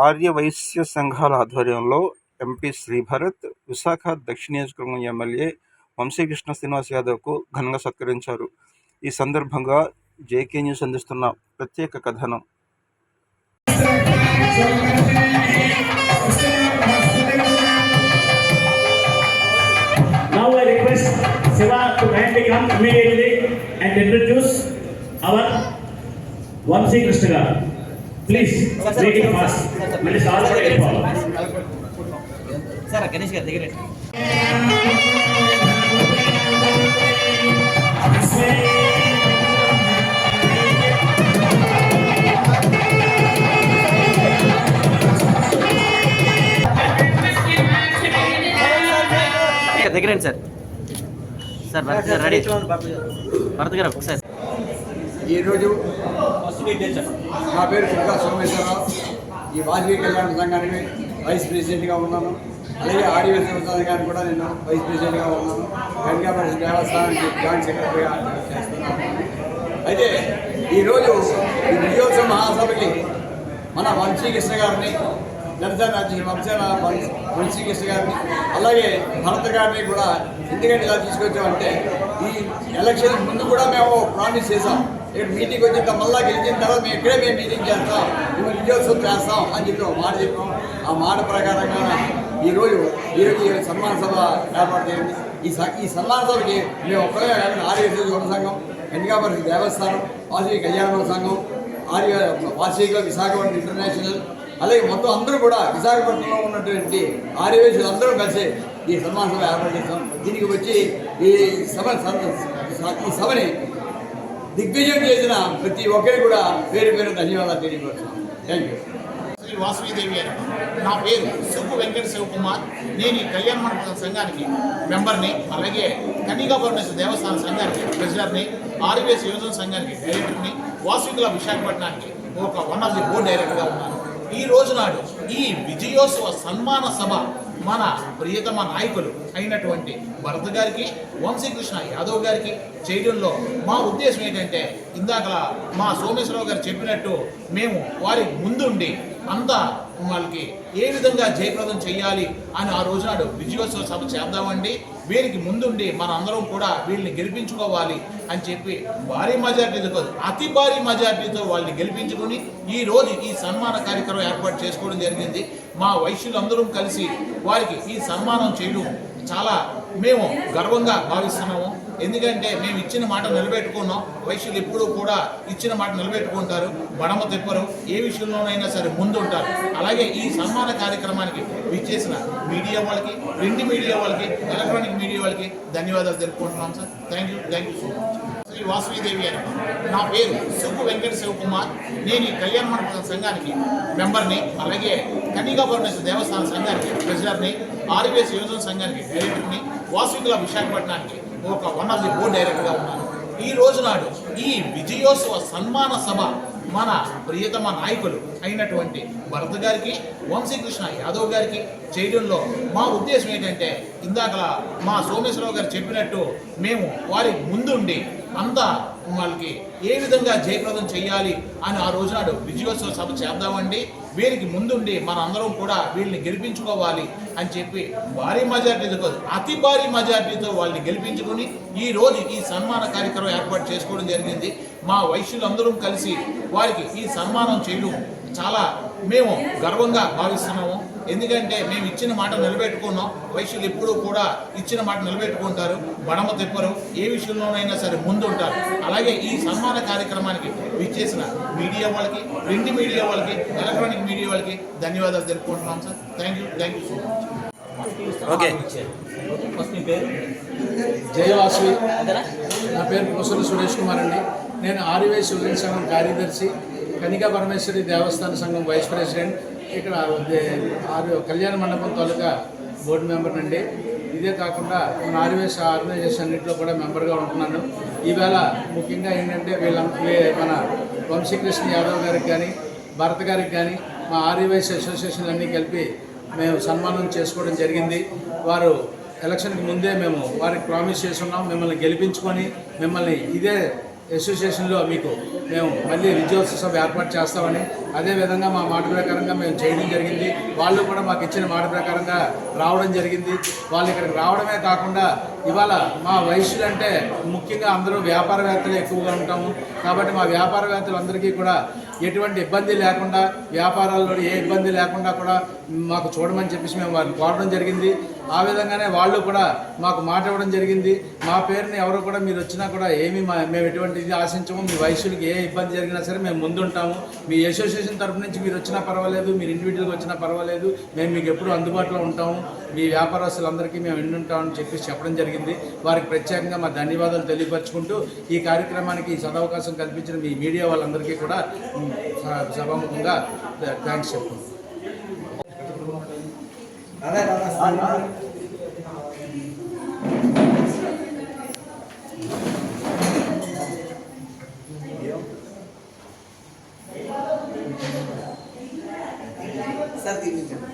ఆర్యవైశ్య సంఘాల ఆధ్వర్యంలో ఎంపీ శ్రీభరత్, విశాఖ దక్షిణ నియోజకవర్గం ఎమ్మెల్యే వంశీకృష్ణ శ్రీనివాస్ యాదవ్కు ఘనంగా సత్కరించారు. ఈ సందర్భంగా జేకే న్యూస్ అందిస్తున్న ప్రత్యేక కథనం. Now I request Siva to kindly come immediately and introduce our Vamsi Krishna garu. Please make it fast. Many stars for help. Sir, Ganesh garu digare. దగ్గరండి sir. Sir Bharat garu ready. Bharat గారు ఒకసారి. ఈరోజు నా పేరు దుర్గా సోమేశ్వరరావు. ఈ వాసవి కళ్యాణ సంఘానికి వైస్ ప్రెసిడెంట్గా ఉన్నాను. అలాగే ఆర్యవైశ్య సంఘానికి కూడా నేను వైస్ ప్రెసిడెంట్గా ఉన్నాను. కన్యకా పరిషత్ దేవస్థానానికి జాయింట్ సెక్రటరీగా చేస్తున్నాను. అయితే ఈరోజు ఈ విజయోత్సవ మహాసభకి మన వంశీకృష్ణ గారిని, జనసేన వంశీకృష్ణ గారిని, అలాగే భరత్ గారిని కూడా ఎందుకంటే ఇలా తీసుకొచ్చామంటే ఈ ఎలక్షన్ ముందు కూడా మేము ప్రామిస్ చేసాం. ఇక్కడ మీటింగ్ వచ్చిన మళ్ళీ గెలిచిన తర్వాత మేము ఇక్కడే మీటింగ్ చేస్తాం, మేము విజయోత్సవం చేస్తాం అని చెప్పి ఒక మాట చెప్పాం. ఆ మాట ప్రకారంగా ఈరోజు సన్మాన సభ ఏర్పాటు చేయండి. ఈ సన్మాన సభకి మేము ఒక్కడే ఆర్యవైశ్య యువ సంఘం, కన్యకా పరిషత్ దేవస్థానం, వాసవి కళ్యాణ సంఘం, వాసవిక విశాఖపట్నం ఇంటర్నేషనల్, అలాగే మొత్తం అందరూ కూడా విశాఖపట్నంలో ఉన్నటువంటి ఆర్యవైశ్యులు అందరూ కలిసి ఈ సన్మాన సభ ఏర్పాటు చేస్తాం. దీనికి వచ్చి ఈ సభని దిగ్విజయం చేసిన ప్రతి ఒక్కరికి కూడా పేరు పేరు ధన్యవాదాలు తెలియపరుస్తున్నాం. Thank you. శ్రీ వాసవిదేవి గారు. నా పేరు సుబ్బు వెంకట శివకుమార్. నేను ఈ కళ్యాణ మండపం సంఘానికి మెంబర్ని, అలాగే కన్యకా పరమేశ్వర దేవస్థాన సంఘానికి ప్రెసిడెంట్ని, ఆర్యవైశ్య యువజన సంఘానికి డైరెక్టర్ని, వాసవికుల విశాఖపట్నానికి వన్ ఆఫ్ ది బోర్డ్ డైరెక్టర్గా ఉన్నాను. ఈ రోజు నాడు ఈ విజయోత్సవ సన్మాన సభ మన ప్రియతమ నాయకులు అయినటువంటి భరత్ గారికి, వంశీకృష్ణ యాదవ్ గారికి చేయడంలో మా ఉద్దేశం ఏంటంటే, ఇందాక మా సోమేశ్వరరావు గారు చెప్పినట్టు మేము వారి ముందుండి అంతా వాళ్ళకి ఏ విధంగా జయప్రదం చేయాలి అని ఆ రోజునాడు విజయోత్సవ సభ చేద్దామండి. వీరికి ముందుండి మన అందరం కూడా వీళ్ళని గెలిపించుకోవాలి అని చెప్పి భారీ మెజార్టీతో కాదు, అతి భారీ మెజార్టీతో వాళ్ళని గెలిపించుకొని ఈ రోజు ఈ సన్మాన కార్యక్రమం ఏర్పాటు చేసుకోవడం జరిగింది. మా వైశ్యులందరూ కలిసి వారికి ఈ సన్మానం చేయడం చాలా మేము గర్వంగా భావిస్తున్నాము. ఎందుకంటే మేము ఇచ్చిన మాట నిలబెట్టుకున్నాం. వైశ్యులు ఎప్పుడూ కూడా ఇచ్చిన మాట నిలబెట్టుకుంటారు, మడమ తిప్పరు, ఏ విషయంలోనైనా సరే ముందు ఉంటారు. అలాగే ఈ సన్మాన కార్యక్రమానికి విచ్చేసిన మీడియా వాళ్ళకి, ప్రింట్ మీడియా వాళ్ళకి, ఎలక్ట్రానిక్ మీడియా వాళ్ళకి ధన్యవాదాలు తెలుపుకుంటున్నాం sir. Thank you so much. Shri Vasavidevi garu. నా పేరు సుబ్బు వెంకట శివకుమార్. నేను ఈ కళ్యాణ మండపం సంఘానికి మెంబర్ని, అలాగే కన్యకా పరమేశ్వర దేవస్థాన సంఘానికి ప్రెసిడెంట్ని, ఆర్యవైశ్య యువజన సంఘానికి డైరెక్టర్ని, వాసవికుల విశాఖపట్నానికి వన్ ఆఫ్ ది బోర్డ్ డైరెక్టర్గా ఉన్నాను. ఈ రోజు నాడు ఈ విజయోత్సవ సన్మాన సభ మన ప్రియతమ నాయకులు అయినటువంటి భరత్ గారికి, వంశీకృష్ణ యాదవ్ గారికి చేయడంలో మా ఉద్దేశం ఏంటంటే, ఇందాక మా సోమేశ్వరరావు గారు చెప్పినట్టు మేము వారి ముందుండి అంతా వాళ్ళకి ఏ విధంగా జయప్రదం చేయాలి అని ఆ రోజునాడు విజయోత్సవ సభ చేద్దామండి. వీరికి ముందుండి మన అందరం కూడా వీళ్ళని గెలిపించుకోవాలి అని చెప్పి భారీ మెజార్టీతో కాదు, అతి భారీ మెజార్టీతో వాళ్ళని గెలిపించుకొని ఈ రోజు ఈ సన్మాన కార్యక్రమం ఏర్పాటు చేసుకోవడం జరిగింది. మా వైశ్యులందరూ కలిసి వారికి ఈ సన్మానం చేయడం చాలా మేము గర్వంగా భావిస్తున్నాము. ఎందుకంటే మేము ఇచ్చిన మాట నిలబెట్టుకున్నాం. వైశ్యులు ఎప్పుడూ కూడా ఇచ్చిన మాట నిలబెట్టుకుంటారు, మడమ తిప్పరు, ఏ విషయంలోనైనా సరే ముందు ఉంటారు. అలాగే ఈ సన్మాన కార్యక్రమానికి విచ్చేసిన మీడియా వాళ్ళకి, ప్రింట్ మీడియా వాళ్ళకి, ఎలక్ట్రానిక్ మీడియా వాళ్ళకి ధన్యవాదాలు తెలుపుకుంటున్నాం sir. Thank you so much. Okay. Jaya Vasavi. నా పేరు ప్రొఫెసర్ సురేష్ కుమార్ అండి. నేను ఆర్యవైశ్య యువజన సంఘం కార్యదర్శి, కన్యకా పరమేశ్వరి దేవస్థాన సంఘం వైస్ ప్రెసిడెంట్, ఇక్కడ కళ్యాణ మండపం తాలూకా బోర్డు మెంబర్ అండి. ఇదే కాకుండా మన ఆర్యవైశ్య ఆర్గనైజేషన్ అన్నింటిలో కూడా మెంబర్గా ఉంటున్నాను. ఈవేళ ముఖ్యంగా ఏంటంటే మన వంశీకృష్ణ యాదవ్ గారికి కానీ, భరత్ గారికి కానీ, మా ఆర్యవైశ్య అసోసియేషన్ అన్నీ కలిపి మేము సన్మానం చేసుకోవడం జరిగింది. వారు ఎలక్షన్కి ముందే మేము వారికి ప్రామిస్ చేస్తున్నాం, మిమ్మల్ని గెలిపించుకొని మిమ్మల్ని ఇదే అసోసియేషన్లో మీకు మేము మళ్ళీ విజయోత్సవ సభ ఏర్పాటు చేస్తామని, అదేవిధంగా మా మాట ప్రకారంగా మేము చేయడం జరిగింది. వాళ్ళు కూడా మాకు ఇచ్చిన మాట ప్రకారంగా రావడం జరిగింది. వాళ్ళు ఇక్కడికి రావడమే కాకుండా ఇవాళ మా వయసులు అంటే ముఖ్యంగా అందరూ వ్యాపారవేత్తలు ఎక్కువగా ఉంటాము కాబట్టి మా వ్యాపారవేత్తలందరికీ కూడా ఎటువంటి ఇబ్బంది లేకుండా, వ్యాపారాల్లో ఏ ఇబ్బంది లేకుండా కూడా మాకు చూడమని చెప్పేసి మేము వారిని కోరడం జరిగింది. ఆ విధంగానే వాళ్ళు కూడా మాకు మాట ఇవ్వడం జరిగింది. మా పేరుని ఎవరు కూడా మీరు వచ్చినా కూడా మేము ఎటువంటి ఇది ఆశించము. మీ వయసులకి ఏ ఇబ్బంది జరిగినా సరే మేము ముందుంటాము. మీ అసోసియేషన్ తరఫు నుంచి మీరు వచ్చినా పర్వాలేదు, మీరు ఇండివిజువల్గా వచ్చినా పర్వాలేదు, మేము మీకు ఎప్పుడు అందుబాటులో ఉంటాము. మీ వ్యాపారస్తులందరికీ మేము ఎన్నుంటామని చెప్పేసి చెప్పడం జరిగింది. వారికి ప్రత్యేకంగా మా ధన్యవాదాలు తెలియపరచుకుంటూ ఈ కార్యక్రమానికి ఈ సదవకాశం కల్పించిన మీ మీడియా వాళ్ళందరికీ కూడా సభాముఖంగా థ్యాంక్స్ చెప్పుకుంటున్నాను. సార్ తీపించండి.